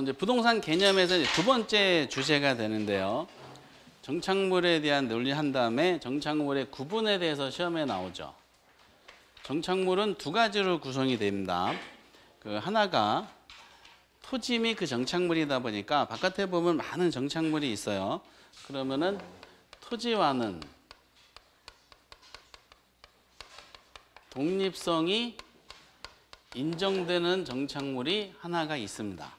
이제 부동산 개념에서 이제 두 번째 주제가 되는데요. 정착물에 대한 논리 한 다음에 정착물의 구분에 대해서 시험에 나오죠. 정착물은 두 가지로 구성이 됩니다. 그 하나가 토지 및 그 정착물이다 보니까 바깥에 보면 많은 정착물이 있어요. 그러면은 토지와는 독립성이 인정되는 정착물이 하나가 있습니다.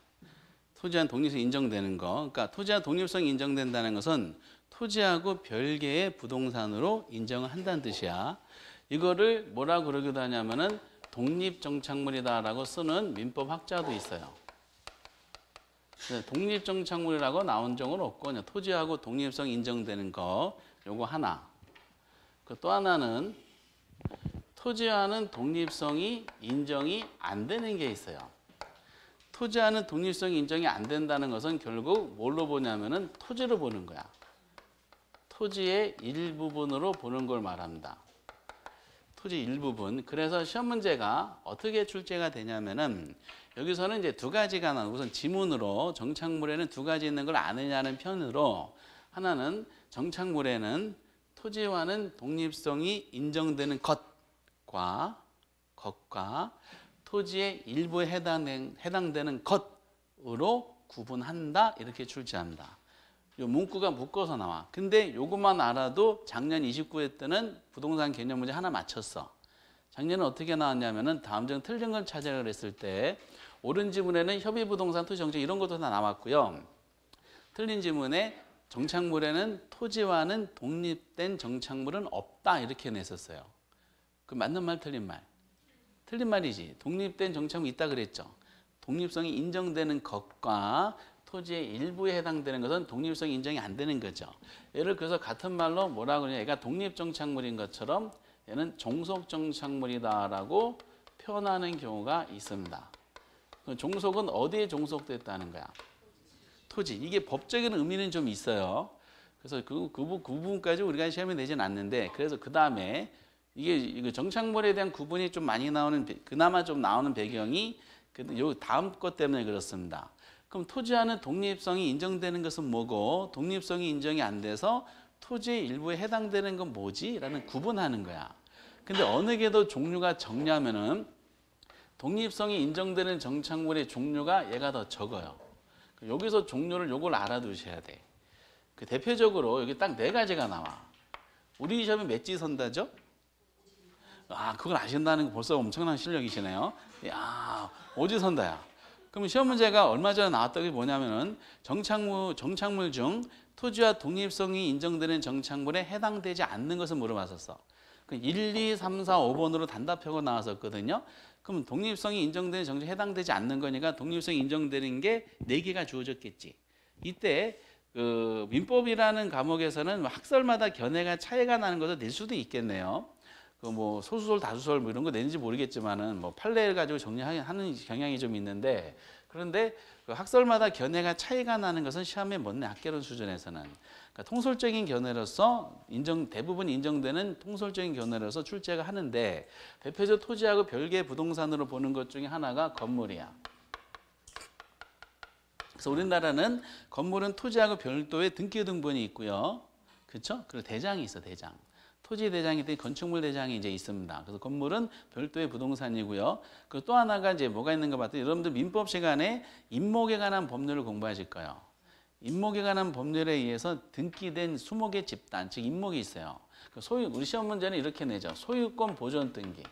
토지와 독립성이 인정되는 거. 그러니까 토지와 독립성이 인정된다는 것은 토지하고 별개의 부동산으로 인정을 한다는 뜻이야. 이거를 뭐라고 그러기도 하냐면은 독립정착물이다라고 쓰는 민법 학자도 있어요. 독립정착물이라고 나온 적은 없고 그냥 토지하고 독립성 인정되는 거 요거 하나. 그 또 하나는 토지와는 독립성이 인정이 안 되는 게 있어요. 토지와는 독립성이 인정이 안 된다는 것은 결국 뭘로 보냐면은 토지로 보는 거야. 토지의 일부분으로 보는 걸 말합니다. 토지 일부분. 그래서 시험 문제가 어떻게 출제가 되냐면은 여기서는 이제 두 가지가 나와. 우선 지문으로 정착물에는 두 가지 있는 걸 아느냐는 편으로 하나는 정착물에는 토지와는 독립성이 인정되는 것과 토지의 일부에 해당되는 것으로 구분한다. 이렇게 출제합니다. 요 문구가 묶어서 나와. 근데 요것만 알아도 작년 29회 때는 부동산 개념 문제 하나 맞췄어. 작년은 어떻게 나왔냐면은 다음 중 틀린 걸 찾으라 그랬을 때 옳은 지문에는 협의 부동산 토지 정책 이런 것도 다 나왔고요. 틀린 지문에 정착물에는 토지와는 독립된 정착물은 없다 이렇게 냈었어요. 그 맞는 말 틀린 말? 틀린 말이지. 독립된 정착물이 있다 그랬죠. 독립성이 인정되는 것과 토지의 일부에 해당되는 것은 독립성이 인정이 안 되는 거죠. 얘를 그래서 같은 말로 뭐라고 그러냐. 얘가 독립정착물인 것처럼 얘는 종속정착물이다라고 표현하는 경우가 있습니다. 종속은 어디에 종속됐다는 거야? 토지. 이게 법적인 의미는 좀 있어요. 그래서 그 부분까지 우리가 시험에 내진 않는데 그래서 그 다음에 이게 정착물에 대한 구분이 좀 많이 나오는 그나마 좀 나오는 배경이 요 다음 것 때문에 그렇습니다. 그럼 토지와는 독립성이 인정되는 것은 뭐고 독립성이 인정이 안 돼서 토지의 일부에 해당되는 건 뭐지? 라는 구분하는 거야. 근데 어느 게 더 종류가 적냐면은 독립성이 인정되는 정착물의 종류가 얘가 더 적어요. 여기서 종류를 요걸 알아두셔야 돼. 그 대표적으로 여기 딱 네 가지가 나와. 우리 시험에 몇 지 선다죠? 아, 그걸 아신다는 거 벌써 엄청난 실력이시네요. 야, 오지 선다야. 그럼 시험 문제가 얼마 전에 나왔던 게 뭐냐면은 정착물 중 토지와 독립성이 인정되는 정착물에 해당되지 않는 것을 물어봤었어. 1, 2, 3, 4, 5번으로 단답형으로 나왔었거든요. 그럼 독립성이 인정되는 정착에 해당되지 않는 거니까 독립성이 인정되는 게 4개가 주어졌겠지. 이때 그 민법이라는 과목에서는 학설마다 견해가 차이가 나는 것을 낼 수도 있겠네요. 그 뭐 소수설, 다수설 뭐 이런 거 내는지 모르겠지만은 뭐 판례를 가지고 정리하는 경향이 좀 있는데 그런데 그 학설마다 견해가 차이가 나는 것은 시험에 못 내. 학개론 수준에서는. 그러니까 통설적인 견해로서 대부분 인정되는 통설적인 견해로서 출제가 하는데 대표적 토지하고 별개의 부동산으로 보는 것 중에 하나가 건물이야. 그래서 우리나라는 건물은 토지하고 별도의 등기 등본이 있고요. 그렇죠? 그리고 대장이 있어, 대장. 토지 대장이 있더니 건축물 대장이 이제 있습니다. 그래서 건물은 별도의 부동산이고요. 그리고 또 하나가 이제 뭐가 있는가 봤더니 여러분들 민법 시간에 임목에 관한 법률을 공부하실 거예요. 임목에 관한 법률에 의해서 등기된 수목의 집단, 즉 임목이 있어요. 우리 시험 문제는 이렇게 내죠. 소유권 보존 등기.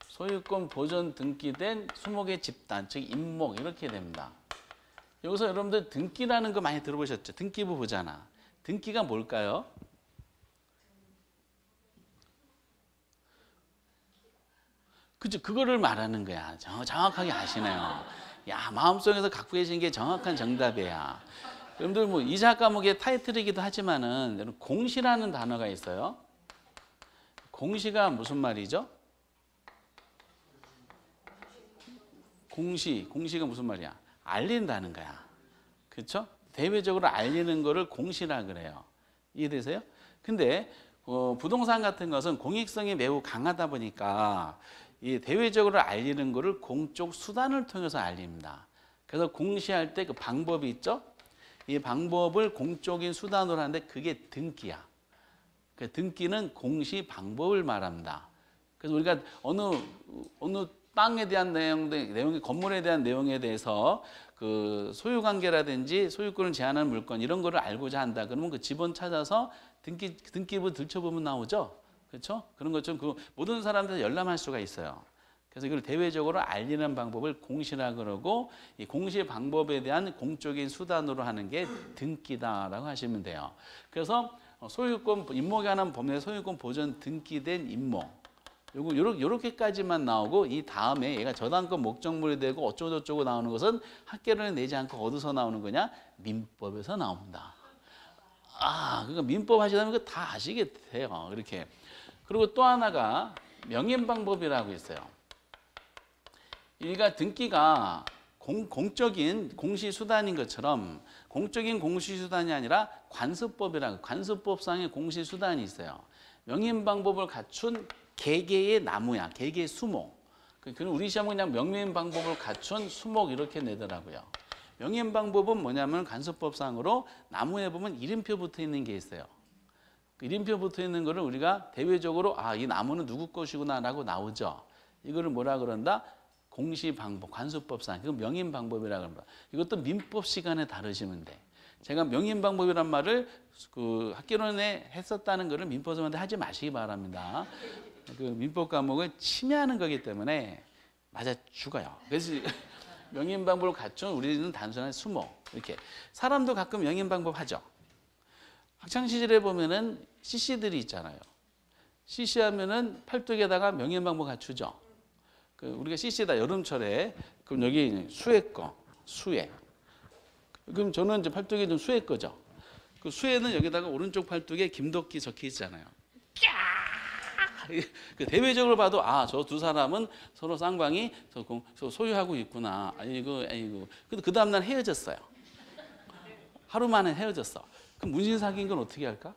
소유권 보존 등기된 수목의 집단, 즉 임목 이렇게 됩니다. 여기서 여러분들 등기라는 거 많이 들어보셨죠? 등기부 보잖아. 등기가 뭘까요? 그죠? 그거를 말하는 거야. 정확하게 아시네요. 야, 마음속에서 갖고 계신 게 정확한 정답이야. 여러분들 뭐 이사 과목의 타이틀이기도 하지만은 여러분 공시라는 단어가 있어요. 공시가 무슨 말이죠? 공시가 무슨 말이야? 알린다는 거야. 그렇죠? 대외적으로 알리는 거를 공시라 그래요. 이해되세요? 근데 부동산 같은 것은 공익성이 매우 강하다 보니까 이 대외적으로 알리는 거를 공적 수단을 통해서 알립니다. 그래서 공시할 때 그 방법이 있죠. 이 방법을 공적인 수단으로 하는데 그게 등기야. 그 등기는 공시 방법을 말합니다. 그래서 우리가 어느 땅에 대한 내용의 건물에 대한 내용에 대해서 그 소유 관계라든지 소유권을 제한하는 물건 이런 거를 알고자 한다. 그러면 그 지번 찾아서 등기부 들춰보면 나오죠. 그렇죠? 그런 것처럼 그 모든 사람들 열람할 수가 있어요. 그래서 이걸 대외적으로 알리는 방법을 공시라 그러고 이 공시 방법에 대한 공적인 수단으로 하는 게 등기다라고 하시면 돼요. 그래서 소유권 임목에 관한 법률 소유권 보전 등기된 임목 요렇게까지만 나오고 이 다음에 얘가 저당권 목적물이 되고 어쩌고저쩌고 나오는 것은 학계론에 내지 않고 어디서 나오는 거냐? 민법에서 나옵니다. 그러니까 민법 하시다면 그거 다 아시게 돼요. 이렇게. 그리고 또 하나가 명인방법이라고 있어요. 그러니까 등기가 공적인 공시수단인 것처럼 공적인 공시수단이 아니라 관습법이라고 관습법상의 공시수단이 있어요. 명인방법을 갖춘 개개의 나무야. 개개의 수목. 그럼 우리 시험은 그냥 명인방법을 갖춘 수목 이렇게 내더라고요. 명인방법은 뭐냐면 관습법상으로 나무에 보면 이름표 붙어 있는 게 있어요. 그 이름표 붙어 있는 거를 우리가 대외적으로 이 나무는 누구 것이구나라고 나오죠. 이거를 뭐라 그런다? 공시방법, 관습법상. 그건 명인방법이라고 합니다. 이것도 민법 시간에 다루시면 돼. 제가 명인방법이란 말을 그 학개론에 했었다는 것을 민법선생님한테 하지 마시기 바랍니다. 그 민법 과목을 침해하는 거기 때문에 맞아 죽어요. 그래서 명인방법을 갖춘 우리는 단순한 수목. 이렇게 사람도 가끔 명인방법 하죠. 학창 시절에 보면은 CC들이 있잖아요. CC 하면은 팔뚝에다가 명인방법 갖추죠. 우리가 CC다 여름철에 그럼 여기 수혜 거 수혜. 그럼 저는 이제 팔뚝에 좀 수혜 거죠. 그 수혜는 여기다가 오른쪽 팔뚝에 김덕기 적혀 있잖아요. 그 대외적으로 봐도 저 두 사람은 서로 쌍방이 소유하고 있구나. 아이고. 근데 그 다음날 헤어졌어요. 하루 만에 헤어졌어. 그럼 문신 사귄 건 어떻게 할까?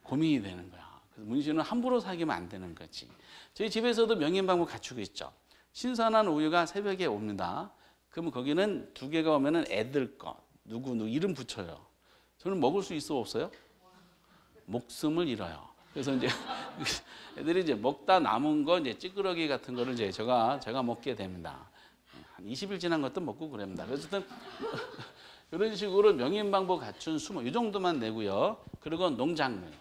고민이 되는 거야. 그래서 문신은 함부로 사귀면 안 되는 거지. 저희 집에서도 명인방법 갖추고 있죠. 신선한 우유가 새벽에 옵니다. 그러면 거기는 두 개가 오면은 애들 거 누구 이름 붙여요. 저는 먹을 수 있어 없어요? 목숨을 잃어요. 그래서 이제 애들이 이제 먹다 남은 거 이제 찌끄러기 같은 거를 이제 제가 먹게 됩니다. 한 20일 지난 것도 먹고 그럽니다. 그래서 이런 식으로 명인방법 갖춘 수목 이 정도만 내고요. 그리고 농작물.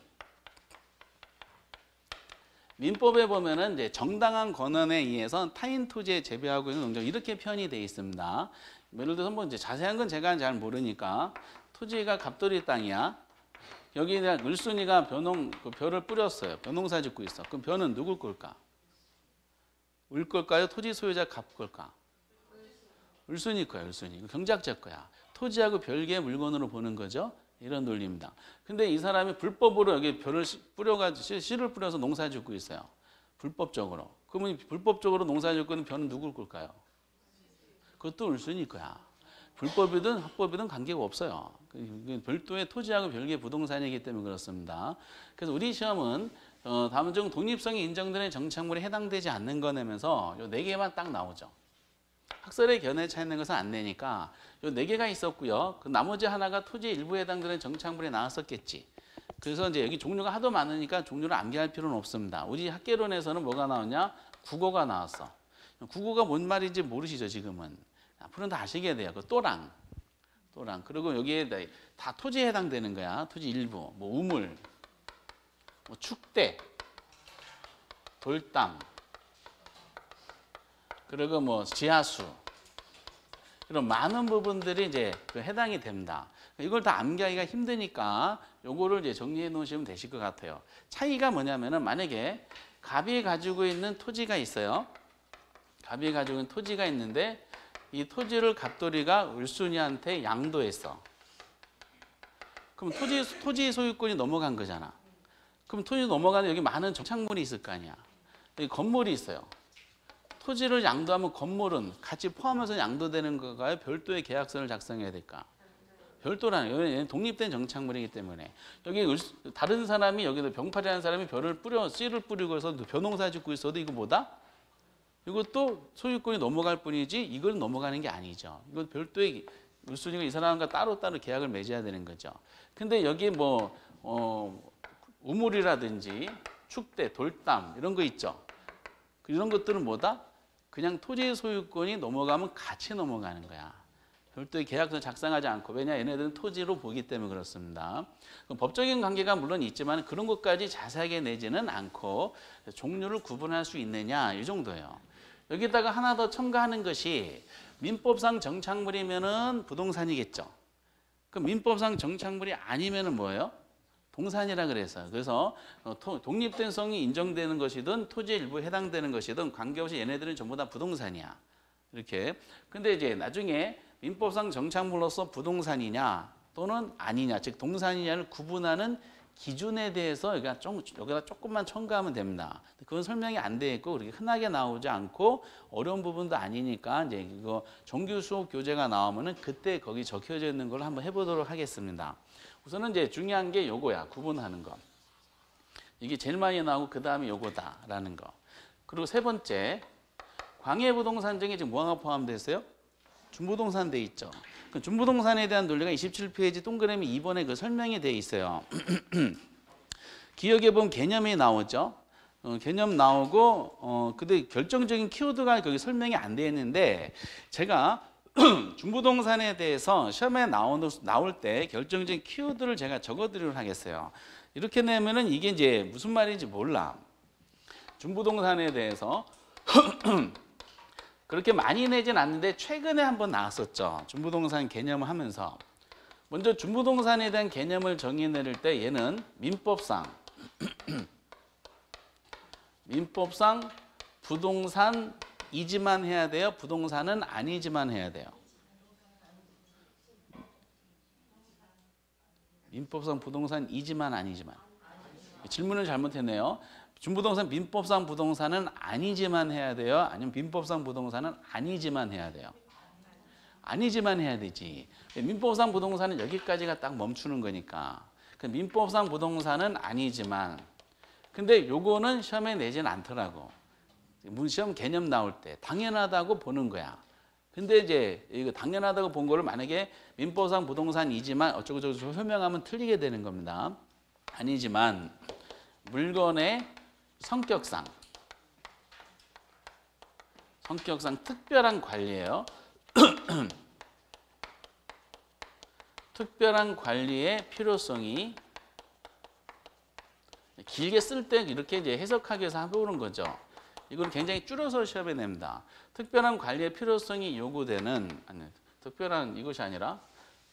민법에 보면은 이제 정당한 권한에 의해서 타인 토지에 재배하고 있는 농작 이렇게 표현이 되어 있습니다. 예를 들어서 뭐 이제 자세한 건 제가 잘 모르니까 토지가 갑돌이 땅이야. 여기 을순이가 벼를 뿌렸어요. 벼농사 짓고 있어. 그럼 벼는 누굴 걸까? 을 걸까요? 토지 소유자 갑 걸까? 을순이 거야, 을순이. 경작자 거야. 토지하고 별개의 물건으로 보는 거죠. 이런 논리입니다. 근데 이 사람이 불법으로 여기 벼를 뿌려가지고 씨를 뿌려서 농사 짓고 있어요. 불법적으로. 그러면 불법적으로 농사 짓고 있는 벼는 누굴 걸까요? 그것도 을순이 거야. 불법이든 합법이든 관계가 없어요. 별도의 토지하고 별개의 부동산이기 때문에 그렇습니다. 그래서 우리 시험은 다음 중 독립성이 인정되는 정착물에 해당되지 않는 거 내면서 요 4개만 딱 나오죠. 학설의 견해에 차 있는 것은 안 내니까 요 4개가 있었고요. 그 나머지 하나가 토지 일부에 해당되는 정착물에 나왔었겠지. 그래서 이제 여기 종류가 하도 많으니까 종류를 암기할 필요는 없습니다. 우리 학개론에서는 뭐가 나오냐? 국어가 나왔어. 국어가 뭔 말인지 모르시죠, 지금은. 앞으로는 다 아시게 돼요. 그 또랑. 그리고 여기에 다 토지에 해당되는 거야. 토지 일부. 뭐 우물, 뭐 축대, 돌담, 그리고 뭐 지하수. 이런 많은 부분들이 이제 그 해당이 됩니다. 이걸 다 암기하기가 힘드니까 요거를 이제 정리해 놓으시면 되실 것 같아요. 차이가 뭐냐면은 만약에 갑이 가지고 있는 토지가 있어요. 갑이 가지고 있는 토지가 있는데 이 토지를 갑돌이가 을순이한테 양도했어. 그럼 토지 소유권이 넘어간 거잖아. 그럼 토지 넘어가는 여기 많은 정착물이 있을 거 아니야. 여기 건물이 있어요. 토지를 양도하면 건물은 같이 포함해서 양도되는 건가요? 별도의 계약서를 작성해야 될까? 별도라는 거예요. 독립된 정착물이기 때문에. 여기 다른 사람이 여기서 병팔이라는 사람이 씨를 뿌리고 해서 벼농사 짓고 있어도 이거 뭐다? 이것도 소유권이 넘어갈 뿐이지 이걸 넘어가는 게 아니죠. 이건 별도의 1순위가 이 사람과 따로따로 계약을 맺어야 되는 거죠. 근데 여기 뭐 우물이라든지 축대, 돌담 이런 거 있죠. 이런 것들은 뭐다? 그냥 토지의 소유권이 넘어가면 같이 넘어가는 거야. 별도의 계약서 작성하지 않고. 왜냐? 얘네들은 토지로 보기 때문에 그렇습니다. 법적인 관계가 물론 있지만 그런 것까지 자세하게 내지는 않고 종류를 구분할 수 있느냐 이 정도예요. 여기다가 하나 더 첨가하는 것이 민법상 정착물이면은 부동산이겠죠. 그 민법상 정착물이 아니면은 뭐예요? 동산이라 그래서. 그래서 독립된 성이 인정되는 것이든 토지의 일부에 해당되는 것이든 관계없이 얘네들은 전부 다 부동산이야. 이렇게. 근데 이제 나중에 민법상 정착물로서 부동산이냐 또는 아니냐, 즉 동산이냐를 구분하는 기준에 대해서 여기다 조금만 첨가하면 됩니다. 그건 설명이 안 돼 있고 그렇게 흔하게 나오지 않고 어려운 부분도 아니니까 이제 이거 정규 수업 교재가 나오면은 그때 거기 적혀져 있는 걸 한번 해보도록 하겠습니다. 우선은 이제 중요한 게 요거야. 구분하는 거. 이게 제일 많이 나오고 그 다음에 요거다라는 거. 그리고 세 번째, 광해부동산 중에 지금 뭐가 포함되어 있어요? 준부동산 돼 있죠. 그 준부동산에 대한 논리가 27페이지 동그라미 2번에 그 설명이 돼 있어요. 기억해 보면 개념이 나오죠. 개념 나오고 근데 결정적인 키워드가 거기 설명이 안 돼 있는데 제가 준부동산에 대해서 시험에 나올 때 결정적인 키워드를 제가 적어드리도록 하겠어요. 이렇게 내면은 이게 이제 무슨 말인지 몰라. 준부동산에 대해서 그렇게 많이 내진 않는데 최근에 한번 나왔었죠. 준부동산 개념을 하면서. 먼저 준부동산에 대한 개념을 정의 내릴 때 얘는 민법상 부동산이지만 해야 돼요? 부동산은 아니지만 해야 돼요? 민법상 부동산이지만 아니지만. 질문을 잘못했네요. 준부동산 민법상 부동산은 아니지만 해야 돼요? 아니면 민법상 부동산은 아니지만 해야 돼요? 아니지만 해야 되지. 민법상 부동산은 여기까지가 딱 멈추는 거니까. 민법상 부동산은 아니지만. 근데 요거는 시험에 내지는 않더라고. 시험 개념 나올 때 당연하다고 보는 거야. 근데 이제 이거 당연하다고 본 거를 만약에 민법상 부동산이지만 어쩌고저쩌고 설명하면 틀리게 되는 겁니다. 아니지만 물건의 성격상 특별한 관리예요. 특별한 관리의 필요성이 길게 쓸 때 이렇게 이제 해석하기 위해서 해보는 거죠. 이걸 굉장히 줄여서 시험에 냅니다. 특별한 관리의 필요성이 요구되는 특별한 이것이 아니라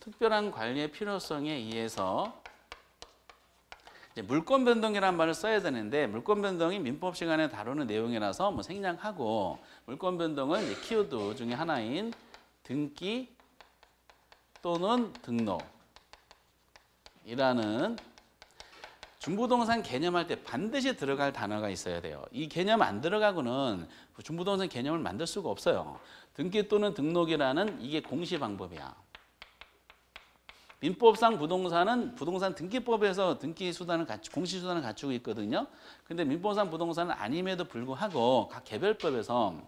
특별한 관리의 필요성에 의해서 물권 변동이라는 말을 써야 되는데 물권 변동이 민법 시간에 다루는 내용이라서 뭐 생략하고 물권 변동은 이제 키워드 중에 하나인 등기 또는 등록이라는 준부동산 개념할 때 반드시 들어갈 단어가 있어야 돼요. 이 개념 안 들어가고는 준부동산 개념을 만들 수가 없어요. 등기 또는 등록이라는 이게 공시 방법이야. 민법상 부동산은 부동산 등기법에서 공시 수단을 갖추고 있거든요. 근데 민법상 부동산은 아님에도 불구하고 각 개별법에서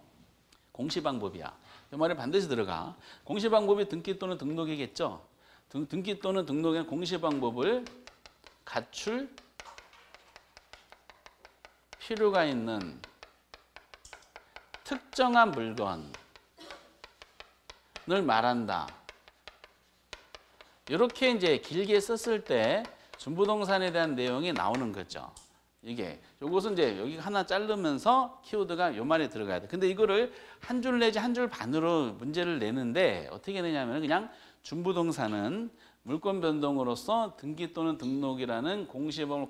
공시 방법이야. 이 말이 반드시 들어가. 공시 방법이 등기 또는 등록이겠죠. 등기 또는 등록의 공시 방법을 갖출 필요가 있는 특정한 물건을 말한다. 이렇게 이제 길게 썼을 때 준부동산에 대한 내용이 나오는 거죠. 요것은 이제 여기 하나 자르면서 키워드가 요 말에 들어가야 돼. 근데 이거를 한 줄 내지 한 줄 반으로 문제를 내는데 어떻게 내냐면 그냥 준부동산은 물권 변동으로서 등기 또는 등록이라는 공시범을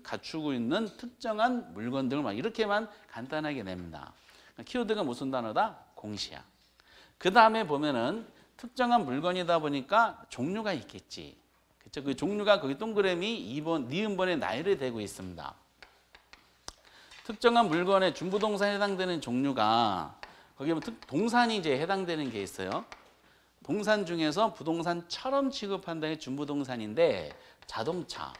갖추고 있는 특정한 물건들 막 이렇게만 간단하게 냅니다. 키워드가 무슨 단어다? 공시야. 그 다음에 보면은 특정한 물건이다 보니까 종류가 있겠지. 그렇죠? 그 종류가 거기 동그라미 2번, 니은번에 나열이 되고 있습니다. 특정한 물건에 준부동산에 해당되는 종류가 거기 보면 동산이 이제 해당되는 게 있어요. 동산 중에서 부동산처럼 취급한다는 게 준부동산인데 자동차,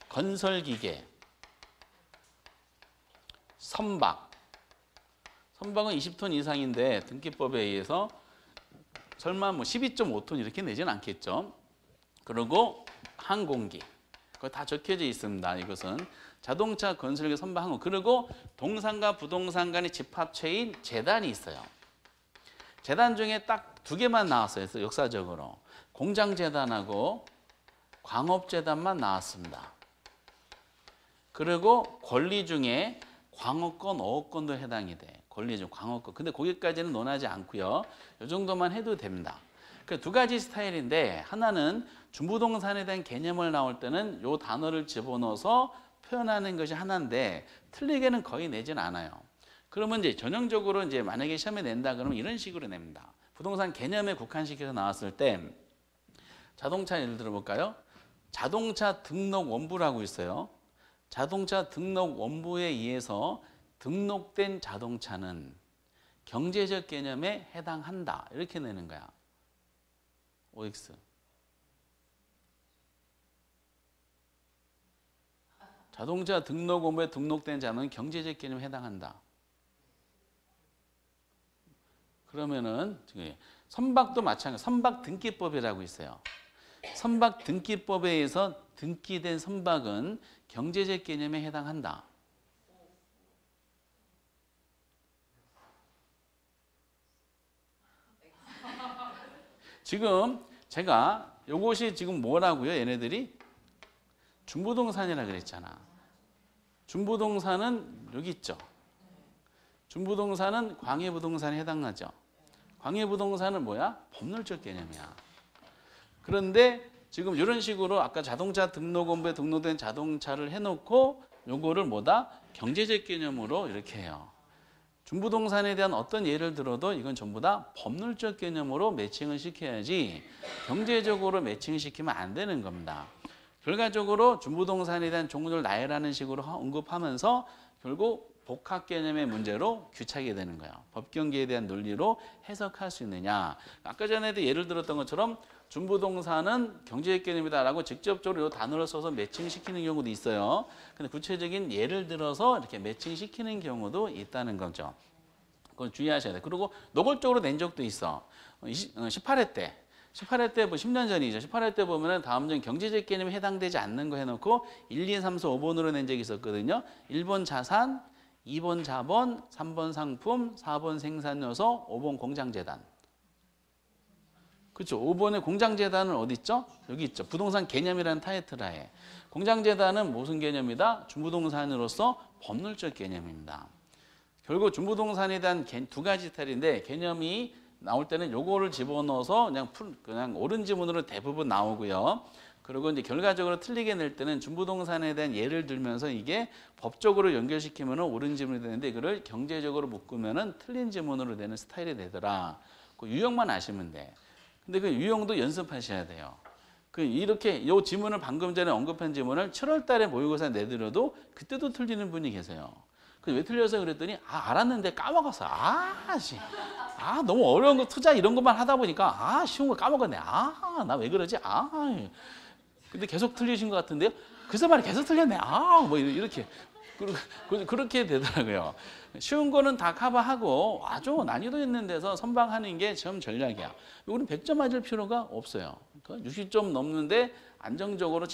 건설기계, 선박. 선박은 20톤 이상인데 등기법에 의해서 설마 뭐 12.5톤 이렇게 내지는 않겠죠. 그리고 항공기. 그거 다 적혀져 있습니다. 이것은 자동차, 건설기, 선박, 항공. 그리고 동산과 부동산 간의 집합체인 재단이 있어요. 재단 중에 딱 두 개만 나왔어요. 역사적으로. 공장재단하고 광업재단만 나왔습니다. 그리고 권리 중에 광업권, 어업권도 해당이 돼. 권리 중 광업권. 근데 거기까지는 논하지 않고요. 이 정도만 해도 됩니다. 그 두 가지 스타일인데 하나는 준부동산에 대한 개념을 나올 때는 이 단어를 집어넣어서 표현하는 것이 하나인데 틀리게는 거의 내진 않아요. 그러면 이제 전형적으로 이제 만약에 시험에 낸다 그러면 이런 식으로 냅니다. 부동산 개념에 국한시켜서 나왔을 때 자동차 예를 들어 볼까요? 자동차 등록 원부라고 있어요. 자동차 등록 원부에 의해서 등록된 자동차는 경제적 개념에 해당한다. 이렇게 내는 거야. OX. 자동차 등록 원부에 등록된 자는 경제적 개념에 해당한다. 그러면은 선박도 마찬가지. 선박 등기법이라고 있어요. 선박 등기법에 의해서 등기된 선박은 경제적 개념에 해당한다. 지금 제가 요것이 지금 뭐라고요? 얘네들이 준부동산이라 그랬잖아. 준부동산은 여기 있죠. 준부동산은 광해부동산에 해당하죠. 광해부동산은 뭐야? 법률적 개념이야. 그런데 지금 이런 식으로 아까 자동차 등록원부에 등록된 자동차를 해놓고 요거를 뭐다? 경제적 개념으로 이렇게 해요. 준부동산에 대한 어떤 예를 들어도 이건 전부 다 법률적 개념으로 매칭을 시켜야지 경제적으로 매칭을 시키면 안 되는 겁니다. 결과적으로 준부동산에 대한 종류를 나열하는 식으로 언급하면서 결국 복합 개념의 문제로 귀착이 되는 거예요. 법경계에 대한 논리로 해석할 수 있느냐. 아까 전에도 예를 들었던 것처럼 준부동산은 경제적 개념이다라고 직접적으로 이 단어를 써서 매칭시키는 경우도 있어요. 근데 구체적인 예를 들어서 이렇게 매칭시키는 경우도 있다는 거죠. 그건 주의하셔야 돼요. 그리고 노골적으로 낸 적도 있어. 18회 때. 18회 때, 뭐 10년 전이죠. 18회 때 보면은 다음 중 경제적 개념에 해당되지 않는 거 해놓고 1, 2, 3, 4, 5번으로 낸 적이 있었거든요. 1번 자산, 2번 자본, 3번 상품, 4번 생산요소, 5번 공장재단. 그렇죠. 5번에 공장재단은 어디 있죠? 여기 있죠. 부동산 개념이라는 타이틀 하에. 공장재단은 무슨 개념이다? 준부동산으로서 법률적 개념입니다. 결국 준부동산에 대한 두 가지 스타일인데 개념이 나올 때는 요거를 집어넣어서 그냥 옳은 지문으로 대부분 나오고요. 그리고 이제 결과적으로 틀리게 낼 때는 준부동산에 대한 예를 들면서 이게 법적으로 연결시키면 옳은 지문이 되는데 이거를 경제적으로 묶으면 틀린 지문으로 되는 스타일이 되더라. 그 유형만 아시면 돼. 근데 그 유형도 연습하셔야 돼요. 이렇게 이 지문을 방금 전에 언급한 지문을 7월 달에 모의고사 내드려도 그때도 틀리는 분이 계세요. 왜 틀려서 그랬더니 알았는데 까먹었어. 너무 어려운 거 투자 이런 것만 하다 보니까 쉬운 거 까먹었네. 나 왜 그러지? 근데 계속 틀리신 것 같은데요. 그래서 말이 계속 틀렸네. 뭐 이렇게 그렇게 되더라고요. 쉬운 거는 다 커버하고 아주 난이도 있는 데서 선방하는 게 시험 전략이야. 우리는 100점 맞을 필요가 없어요. 60점 넘는데 안정적으로